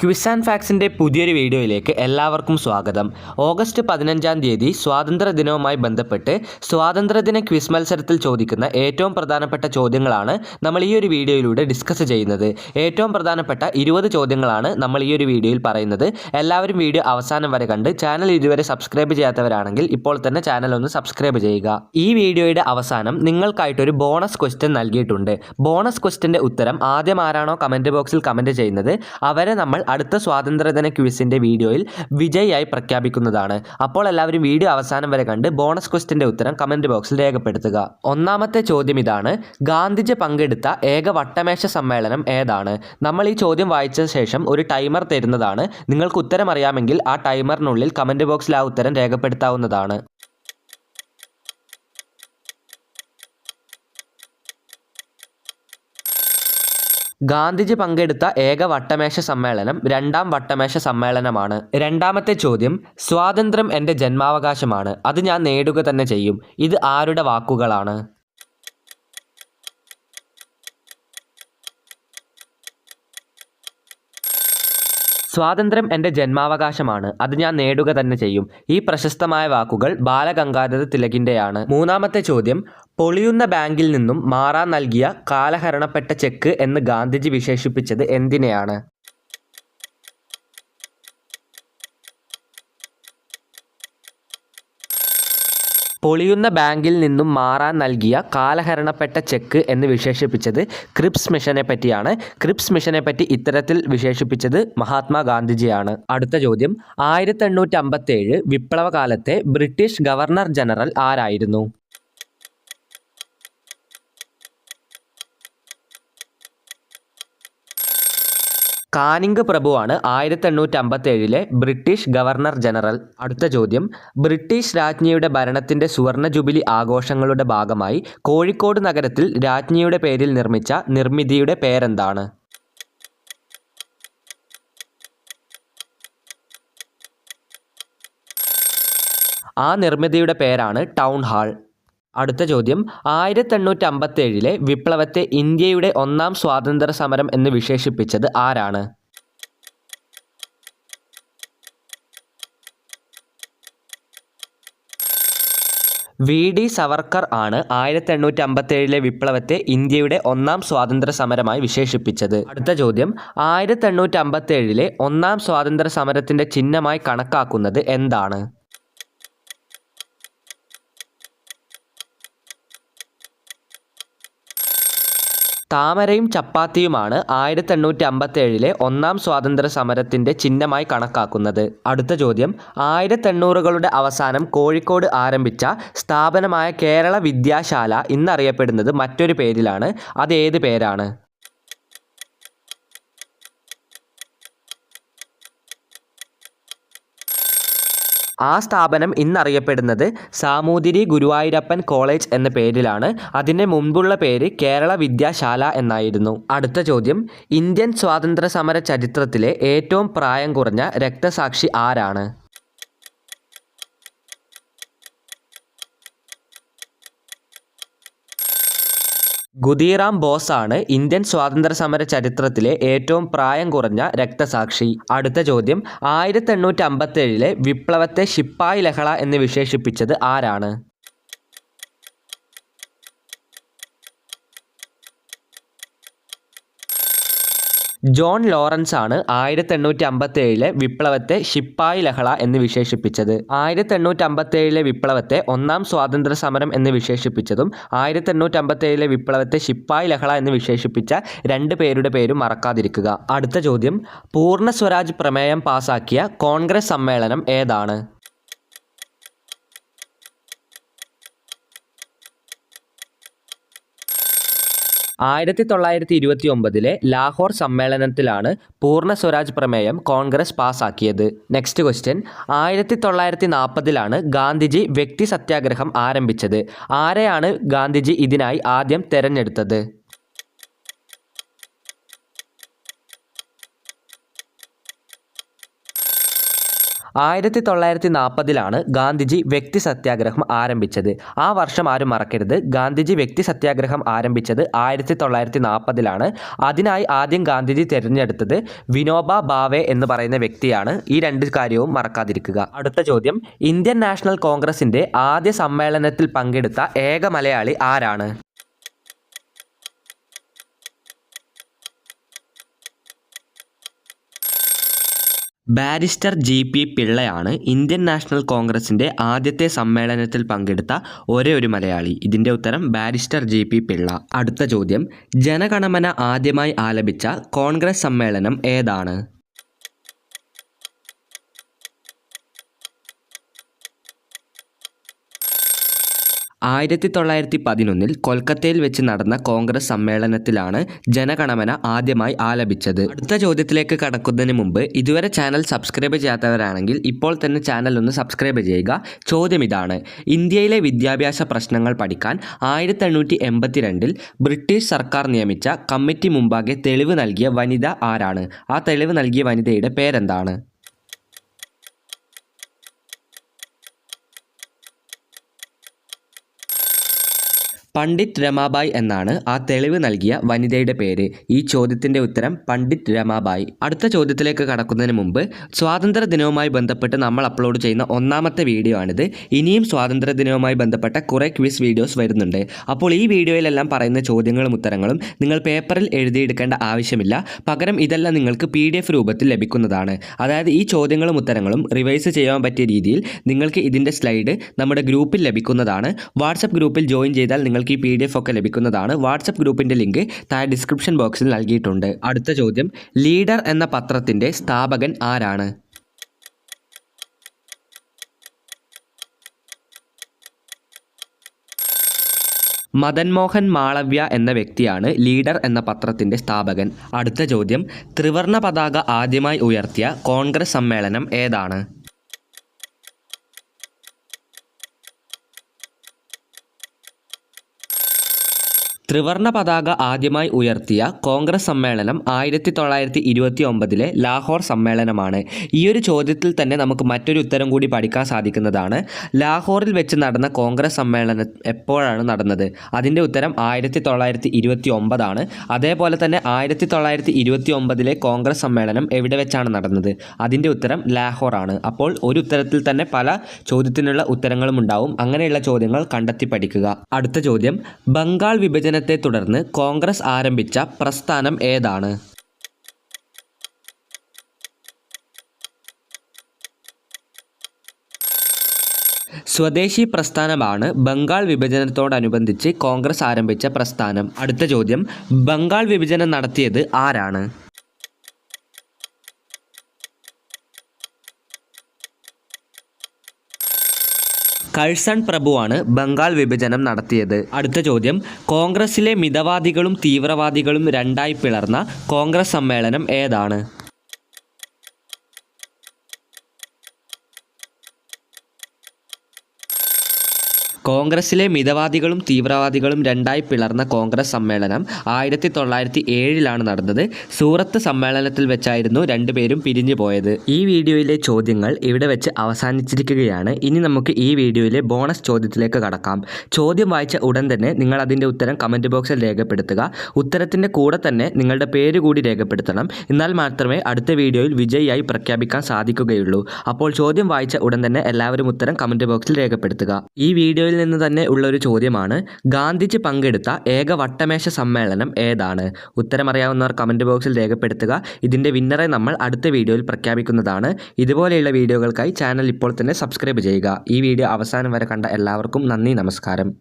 Quiz and ഫാക്സിൻ്റെ പുതിയൊരു വീഡിയോയിലേക്ക് എല്ലാവർക്കും സ്വാഗതം. ഓഗസ്റ്റ് 15-ാം തീയതി സ്വാതന്ത്ര്യദിനവുമായി ബന്ധപ്പെട്ട് സ്വാതന്ത്ര്യദിന ക്വിസ് മത്സരത്തിൽ ചോദിക്കുന്ന ഏറ്റവും പ്രധാനപ്പെട്ട ചോദ്യങ്ങളാണ് നമ്മൾ ഈ ഒരു വീഡിയോയിലൂടെ ഡിസ്കസ് ചെയ്യുന്നത്. ഏറ്റവും പ്രധാനപ്പെട്ട 20 ചോദ്യങ്ങളാണ് നമ്മൾ ഈ ഒരു വീഡിയോയിൽ പറയുന്നത്. എല്ലാവരും വീഡിയോ അവസാനം വരെ കണ്ട് ചാനൽ ഇതുവരെ സബ്സ്ക്രൈബ് ചെയ്യാത്തവരാണെങ്കിൽ ഇപ്പോൾ തന്നെ ചാനൽ ഒന്ന് സബ്സ്ക്രൈബ് ചെയ്യുക. ഈ വീഡിയോയുടെ അവസാനം നിങ്ങൾക്കായിട്ടൊരു ബോണസ് ക്വസ്റ്റ്യൻ നൽകിയിട്ടുണ്ട്. ബോണസ് ക്വസ്റ്റ്യൻ്റെ ഉത്തരം ആദ്യം ആരാണോ കമൻറ്റ് ബോക്സിൽ കമൻറ്റ് ചെയ്യുന്നത് അവരെ നമ്മൾ അടുത്ത സ്വാതന്ത്ര്യദിന ക്വിസിൻ്റെ വീഡിയോയിൽ വിജയിയായി പ്രഖ്യാപിക്കുന്നതാണ്. അപ്പോൾ എല്ലാവരും വീഡിയോ അവസാനം വരെ കണ്ട് ബോണസ് ക്വസ്റ്റ്യൻ്റെ ഉത്തരം കമൻറ്റ് ബോക്സിൽ രേഖപ്പെടുത്തുക. ഒന്നാമത്തെ ചോദ്യം ഇതാണ്: ഗാന്ധിജി പങ്കെടുത്ത ഏക വട്ടമേശ സമ്മേളനം ഏതാണ്? നമ്മൾ ഈ ചോദ്യം വായിച്ച ശേഷം ഒരു ടൈമർ തരുന്നതാണ്. നിങ്ങൾക്ക് ഉത്തരം അറിയാമെങ്കിൽ ആ ടൈമറിനുള്ളിൽ കമൻറ്റ് ബോക്സിൽ ആ ഉത്തരം രേഖപ്പെടുത്താവുന്നതാണ്. ഗാന്ധിജി പങ്കെടുത്ത ഏക വട്ടമേശ സമ്മേളനം രണ്ടാം വട്ടമേശ സമ്മേളനമാണ്. രണ്ടാമത്തെ ചോദ്യം: സ്വാതന്ത്ര്യം എൻ്റെ ജന്മാവകാശമാണ്, അത് ഞാൻ നേടുക തന്നെ ചെയ്യും. ഇത് ആരുടെ വാക്കുകളാണ്? സ്വാതന്ത്ര്യം എൻ്റെ ജന്മാവകാശമാണ്, അത് ഞാൻ നേടുക തന്നെ ചെയ്യും. ഈ പ്രശസ്തമായ വാക്കുകൾ ബാലഗംഗാധര തിലകിൻ്റെയാണ്. മൂന്നാമത്തെ ചോദ്യം: പൊളിയുന്ന ബാങ്കിൽ നിന്നും മാറാൻ നൽകിയ കാലഹരണപ്പെട്ട ചെക്ക് എന്ന് ഗാന്ധിജി വിശേഷിപ്പിച്ചത് എന്തിനെയാണ്? പൊളിയുന്ന ബാങ്കിൽ നിന്നും മാറാൻ നൽകിയ കാലഹരണപ്പെട്ട ചെക്ക് എന്ന് വിശേഷിപ്പിച്ചത് ക്രിപ്സ് മിഷനെ പറ്റിയാണ്. ക്രിപ്സ് മിഷനെ പറ്റി ഇത്തരത്തിൽ വിശേഷിപ്പിച്ചത് മഹാത്മാഗാന്ധിജിയാണ്. അടുത്ത ചോദ്യം: 1857 വിപ്ലവകാലത്തെ ബ്രിട്ടീഷ് ഗവർണർ ജനറൽ ആരായിരുന്നു? കാനിംഗ് പ്രഭുവാണ് 1857 ബ്രിട്ടീഷ് ഗവർണർ ജനറൽ. അടുത്ത ചോദ്യം: ബ്രിട്ടീഷ് രാജ്ഞിയുടെ ഭരണത്തിൻ്റെ സുവർണ ജൂബിലി ആഘോഷങ്ങളുടെ ഭാഗമായി കോഴിക്കോട് നഗരത്തിൽ രാജ്ഞിയുടെ പേരിൽ നിർമ്മിച്ച നിർമ്മിതിയുടെ പേരെന്താണ്? ആ നിർമ്മിതിയുടെ പേരാണ് ടൗൺ ഹാൾ. അടുത്ത ചോദ്യം: 1857 വിപ്ലവത്തെ ഇന്ത്യയുടെ ഒന്നാം സ്വാതന്ത്ര്യ സമരം എന്ന് വിശേഷിപ്പിച്ചത് ആരാണ്? വി.ഡി. സവർക്കർ ആണ് 1857 വിപ്ലവത്തെ ഇന്ത്യയുടെ ഒന്നാം സ്വാതന്ത്ര്യ സമരമായി വിശേഷിപ്പിച്ചത്. അടുത്ത ചോദ്യം: 1857 ഒന്നാം സ്വാതന്ത്ര്യ സമരത്തിൻ്റെ ചിഹ്നമായി കണക്കാക്കുന്നത് എന്താണ്? താമരയും ചപ്പാത്തിയുമാണ് 1857 ഒന്നാം സ്വാതന്ത്ര്യ സമരത്തിൻ്റെ ചിഹ്നമായി കണക്കാക്കുന്നത്. അടുത്ത ചോദ്യം: 1800കളുടെ അവസാനം കോഴിക്കോട് ആരംഭിച്ച സ്ഥാപനമായ കേരള വിദ്യാശാല ഇന്നറിയപ്പെടുന്നത് മറ്റൊരു പേരിലാണ്. അത് ഏത് പേരാണ്? ആ സ്ഥാപനം ഇന്നറിയപ്പെടുന്നത് സാമൂതിരി ഗുരുവായൂരപ്പൻ കോളേജ് എന്ന പേരിലാണ്. അതിന് മുൻപുള്ള പേര് കേരള വിദ്യാശാല എന്നായിരുന്നു. അടുത്ത ചോദ്യം: ഇന്ത്യൻ സ്വാതന്ത്ര്യ സമര ചരിത്രത്തിലെ ഏറ്റവും പ്രായം കുറഞ്ഞ രക്തസാക്ഷി ആരാണ്? ഖുദീറാം ബോസ് ആണ് ഇന്ത്യൻ സ്വാതന്ത്ര്യ സമര ചരിത്രത്തിലെ ഏറ്റവും പ്രായം കുറഞ്ഞ രക്തസാക്ഷി. അടുത്ത ചോദ്യം: 1857 വിപ്ലവത്തെ ശിപ്പായി ലഹള എന്ന് വിശേഷിപ്പിച്ചത് ആരാണ്? ജോൺ ലോറൻസ് ആണ് 1857 വിപ്ലവത്തെ ശിപ്പായി ലഹള എന്ന് വിശേഷിപ്പിച്ചത്. 1857 വിപ്ലവത്തെ ഒന്നാം സ്വാതന്ത്ര്യ സമരം എന്ന് വിശേഷിപ്പിച്ചതും 1857 വിപ്ലവത്തെ ശിപ്പായി ലഹള എന്ന് വിശേഷിപ്പിച്ച രണ്ട് പേരുടെ പേരും മറക്കാതിരിക്കുക. അടുത്ത ചോദ്യം: പൂർണ്ണ സ്വരാജ് പ്രമേയം പാസാക്കിയ കോൺഗ്രസ് സമ്മേളനം ഏതാണ്? 1929 ലാഹോർ സമ്മേളനത്തിലാണ് പൂർണ്ണ സ്വരാജ് പ്രമേയം കോൺഗ്രസ് പാസാക്കിയത്. നെക്സ്റ്റ് ക്വസ്റ്റ്യൻ: 1940 ഗാന്ധിജി വ്യക്തി സത്യാഗ്രഹം ആരംഭിച്ചത്. ആരെയാണ് ഗാന്ധിജി ഇതിനായി ആദ്യം തെരഞ്ഞെടുത്തത്? 1940-ലാണ് ഗാന്ധിജി വ്യക്തി സത്യാഗ്രഹം ആരംഭിച്ചത്. ആ വർഷം ആരും മറക്കരുത്. ഗാന്ധിജി വ്യക്തി സത്യാഗ്രഹം ആരംഭിച്ചത് 1940-ലാണ്. അതിനായി ആദ്യം ഗാന്ധിജി തിരഞ്ഞെടുത്തത് വിനോബ ഭാവെ എന്ന് പറയുന്ന വ്യക്തിയാണ്. ഈ രണ്ട് കാര്യവും മറക്കാതിരിക്കുക. അടുത്ത ചോദ്യം, ഇന്ത്യൻ നാഷണൽ കോൺഗ്രസിന്റെ ആദ്യ സമ്മേളനത്തിൽ പങ്കെടുത്ത ഏക മലയാളി ആരാണ്? ബാരിസ്റ്റർ GP പിള്ളയാണ് ഇന്ത്യൻ നാഷണൽ കോൺഗ്രസിൻ്റെ ആദ്യത്തെ സമ്മേളനത്തിൽ പങ്കെടുത്ത ഒരേ ഒരു മലയാളി. ഇതിൻ്റെ ഉത്തരം ബാരിസ്റ്റർ GP പിള്ള. അടുത്ത ചോദ്യം, ജനഗണമന ആദ്യമായി ആലപിച്ച കോൺഗ്രസ് സമ്മേളനം ഏതാണ്? 1911 കൊൽക്കത്തയിൽ വെച്ച് നടന്ന കോൺഗ്രസ് സമ്മേളനത്തിലാണ് ജനഗണമന ആദ്യമായി ആലപിച്ചത്. അടുത്ത ചോദ്യത്തിലേക്ക് കടക്കുന്നതിന് മുമ്പ് ഇതുവരെ ചാനൽ സബ്സ്ക്രൈബ് ചെയ്യാത്തവരാണെങ്കിൽ ഇപ്പോൾ തന്നെ ചാനൽ ഒന്ന് സബ്സ്ക്രൈബ് ചെയ്യുക. ചോദ്യം ഇതാണ്, ഇന്ത്യയിലെ വിദ്യാഭ്യാസ പ്രശ്നങ്ങൾ പഠിക്കാൻ 1882 ബ്രിട്ടീഷ് സർക്കാർ നിയമിച്ച കമ്മിറ്റി മുമ്പാകെ തെളിവ് നൽകിയ വനിത ആരാണ്? ആ തെളിവ് നൽകിയ വനിതയുടെ പേരെന്താണ്? പണ്ഡിറ്റ് രമാബായി എന്നാണ് ആ തെളിവ് നൽകിയ വനിതയുടെ പേര്. ഈ ചോദ്യത്തിൻ്റെ ഉത്തരം പണ്ഡിറ്റ് രമാബായി. അടുത്ത ചോദ്യത്തിലേക്ക് കടക്കുന്നതിന് മുമ്പ് സ്വാതന്ത്ര്യ ദിനവുമായി ബന്ധപ്പെട്ട് നമ്മൾ അപ്ലോഡ് ചെയ്യുന്ന ഒന്നാമത്തെ വീഡിയോ ആണിത്. ഇനിയും സ്വാതന്ത്ര്യ ദിനവുമായി ബന്ധപ്പെട്ട കുറേ ക്വിസ് വീഡിയോസ് വരുന്നുണ്ട്. അപ്പോൾ ഈ വീഡിയോയിലെല്ലാം പറയുന്ന ചോദ്യങ്ങളും ഉത്തരങ്ങളും നിങ്ങൾ പേപ്പറിൽ എഴുതിയെടുക്കേണ്ട ആവശ്യമില്ല. പകരം ഇതെല്ലാം നിങ്ങൾക്ക് PDF രൂപത്തിൽ ലഭിക്കുന്നതാണ്. അതായത് ഈ ചോദ്യങ്ങളും ഉത്തരങ്ങളും റിവൈസ് ചെയ്യാൻ പറ്റിയ രീതിയിൽ നിങ്ങൾക്ക് ഇതിൻ്റെ സ്ലൈഡ് നമ്മുടെ ഗ്രൂപ്പിൽ ലഭിക്കുന്നതാണ്. വാട്സപ്പ് ഗ്രൂപ്പിൽ ജോയിൻ ചെയ്താൽ നിങ്ങൾക്ക് ഈ PDF ഒക്കെ ലഭിക്കുന്നതാണ്. വാട്സപ്പ് ഗ്രൂപ്പിൻ്റെ ലിങ്ക് താഴെ ഡിസ്ക്രിപ്ഷൻ ബോക്സിൽ നൽകിയിട്ടുണ്ട്. അടുത്ത ചോദ്യം, ലീഡർ എന്ന പത്രത്തിൻ്റെ സ്ഥാപകൻ ആരാണ്? മദൻ മോഹൻ മാളവ്യ എന്ന വ്യക്തിയാണ് ലീഡർ എന്ന പത്രത്തിൻ്റെ സ്ഥാപകൻ. അടുത്ത ചോദ്യം, ത്രിവർണ്ണ പതാക ആദ്യമായി ഉയർത്തിയ കോൺഗ്രസ് സമ്മേളനം ഏതാണ്? ത്രിവർണ്ണ പതാക ആദ്യമായി ഉയർത്തിയ കോൺഗ്രസ് സമ്മേളനം 1929 ലാഹോർ സമ്മേളനമാണ്. ഈ ഒരു ചോദ്യത്തിൽ തന്നെ നമുക്ക് മറ്റൊരു ഉത്തരം കൂടി പഠിക്കാൻ സാധിക്കുന്നതാണ്. ലാഹോറിൽ വെച്ച് നടന്ന കോൺഗ്രസ് സമ്മേളനം എപ്പോഴാണ് നടന്നത്? അതിൻ്റെ ഉത്തരം 1929 ആണ്. അതേപോലെ തന്നെ 1929 കോൺഗ്രസ് സമ്മേളനം എവിടെ വെച്ചാണ് നടന്നത്? അതിൻ്റെ ഉത്തരം ലാഹോർ ആണ്. അപ്പോൾ ഒരു ഉത്തരത്തിൽ തന്നെ പല ചോദ്യത്തിനുള്ള ഉത്തരങ്ങളും ഉണ്ടാവും. അങ്ങനെയുള്ള ചോദ്യങ്ങൾ കണ്ടെത്തി പഠിക്കുക. അടുത്ത ചോദ്യം, ബംഗാൾ വിഭജനത്തെ തുടർന്ന് കോൺഗ്രസ് ആരംഭിച്ച പ്രസ്ഥാനം ഏതാണ്? സ്വദേശി പ്രസ്ഥാനമാണ് ബംഗാൾ വിഭജനത്തോടനുബന്ധിച്ച് കോൺഗ്രസ് ആരംഭിച്ച പ്രസ്ഥാനം. അടുത്ത ചോദ്യം, ബംഗാൾ വിഭജനം നടത്തിയത് ആരാണ്? കഴ്സൺ പ്രഭുവാണ് ബംഗാൾ വിഭജനം നടത്തിയത്. അടുത്ത ചോദ്യം, കോൺഗ്രസിലെ മിതവാദികളും തീവ്രവാദികളും രണ്ടായി പിളർന്ന കോൺഗ്രസ് സമ്മേളനം ഏതാണ്? കോൺഗ്രസിലെ മിതവാദികളും തീവ്രവാദികളും രണ്ടായി പിളർന്ന കോൺഗ്രസ് സമ്മേളനം 1907 നടന്നത്. സൂറത്ത് സമ്മേളനത്തിൽ വെച്ചായിരുന്നു രണ്ടുപേരും പിരിഞ്ഞു പോയത്. ഈ വീഡിയോയിലെ ചോദ്യങ്ങൾ ഇവിടെ വെച്ച് അവസാനിച്ചിരിക്കുകയാണ്. ഇനി നമുക്ക് ഈ വീഡിയോയിലെ ബോണസ് ചോദ്യത്തിലേക്ക് കടക്കാം. ചോദ്യം വായിച്ച ഉടൻ തന്നെ നിങ്ങൾ അതിൻ്റെ ഉത്തരം കമൻറ്റ് ബോക്സിൽ രേഖപ്പെടുത്തുക. ഉത്തരത്തിൻ്റെ കൂടെ തന്നെ നിങ്ങളുടെ പേര് കൂടി രേഖപ്പെടുത്തണം. എന്നാൽ മാത്രമേ അടുത്ത വീഡിയോയിൽ വിജയിയായി പ്രഖ്യാപിക്കാൻ സാധിക്കുകയുള്ളൂ. അപ്പോൾ ചോദ്യം വായിച്ച ഉടൻ തന്നെ എല്ലാവരും ഉത്തരം കമൻറ്റ് ബോക്സിൽ രേഖപ്പെടുത്തുക. ഈ വീഡിയോയിൽ നിന്ന് തന്നെ ഉള്ളൊരു ചോദ്യമാണ്, ഗാന്ധിജി പങ്കെടുത്ത ഏക വട്ടമേശ സമ്മേളനം ഏതാണ്? ഉത്തരമറിയാവുന്നവർ കമൻറ്റ് ബോക്സിൽ രേഖപ്പെടുത്തുക. ഇതിൻ്റെ വിന്നറെ നമ്മൾ അടുത്ത വീഡിയോയിൽ പ്രഖ്യാപിക്കുന്നതാണ്. ഇതുപോലെയുള്ള വീഡിയോകൾക്കായി ചാനൽ ഇപ്പോൾ തന്നെ സബ്സ്ക്രൈബ് ചെയ്യുക. ഈ വീഡിയോ അവസാനം വരെ കണ്ട എല്ലാവർക്കും നന്ദി, നമസ്കാരം.